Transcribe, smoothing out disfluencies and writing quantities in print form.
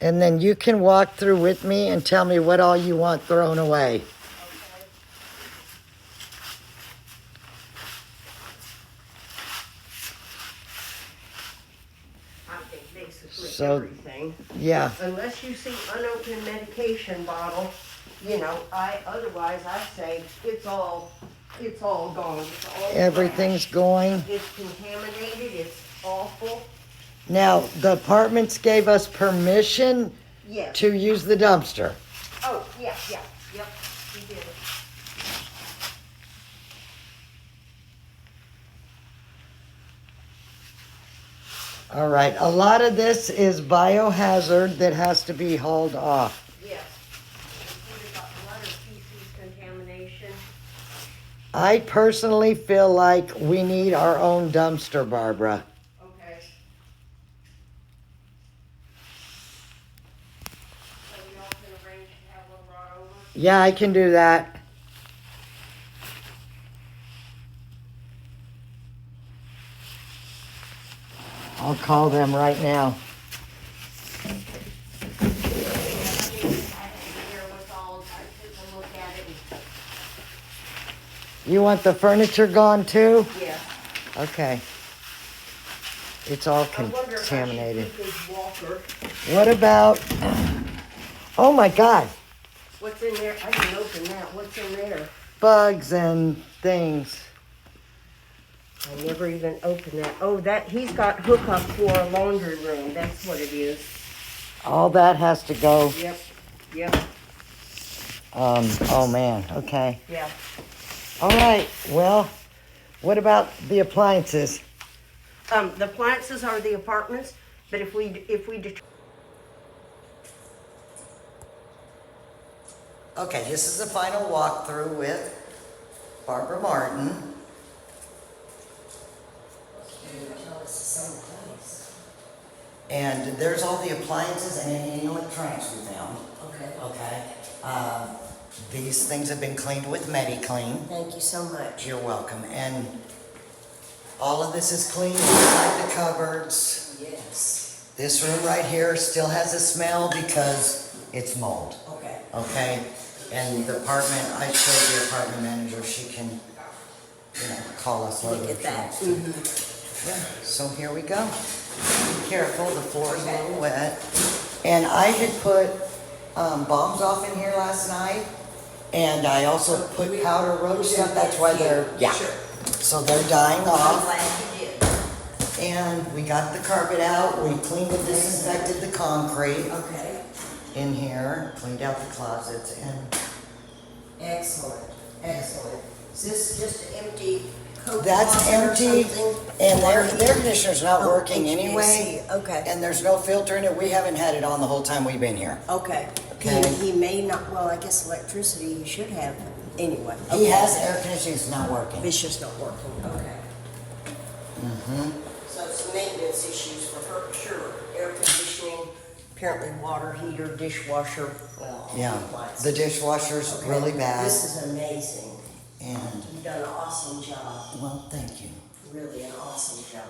And then you can walk through with me and tell me what all you want thrown away. I think basically So, everything. yeah. Unless you see unopened medication bottle, you know, otherwise I say it's all gone. It's all Everything's trash. going. It's contaminated, it's awful. Now, the apartments gave us permission Yes. to use the dumpster. Oh, yeah, yep, we did it. All right, a lot of this is biohazard that has to be hauled off. Yes. We've got a lot of feces contamination. I personally feel like we need our own dumpster, Barbara. Okay. So y'all can arrange to have one brought over? Yeah, I can do that. I'll call them right now. You want the furniture gone too? Yeah. Okay. It's all I wonder if I should contaminated. keep his walker. What about, oh my God, What's in there? I didn't open that. What's in there? bugs and things. I never even opened that. Oh, he's got hookup for a laundry room. That's what it is. All that has to go. Yep. Oh man, okay. Yeah. All right, well, what about the appliances? The appliances are the apartments, but if we Okay, this is the final walkthrough with Barbara Martin. And there's all the appliances and any electronics we found. Okay. These things have been cleaned with MediClean. Thank you so much. You're welcome. And all of this is clean inside the cupboards. Yes. This room right here still has a smell because it's mold. Okay. Okay? And the apartment, I showed the apartment manager, she can, call us later. Look at that. Yeah, so here we go. Be careful, the floor is a little wet. And I had put bombs off in here last night, and I also put powder roach stuff, that's why they're, so they're dying I'm off. glad you did. And we got the carpet out, we cleaned and disinfected the concrete Okay. in here, cleaned out the closets, and Excellent. Is this just empty? Coke that's water or empty, something? and their conditioner's not working HVAC. anyway. Okay. And there's no filter in it, we haven't had it on the whole time we've been here. Okay. Okay. He may not, well, I guess electricity he should have anyway. He has air conditioning, it's not working. It's just not working. Okay. So some maintenance issues for her, sure. Air conditioning, apparently water heater, dishwasher, well, all Yeah, appliances. the dishwasher's Okay. really bad, This is amazing. and, You've done an awesome job. well, thank you. Really an awesome job.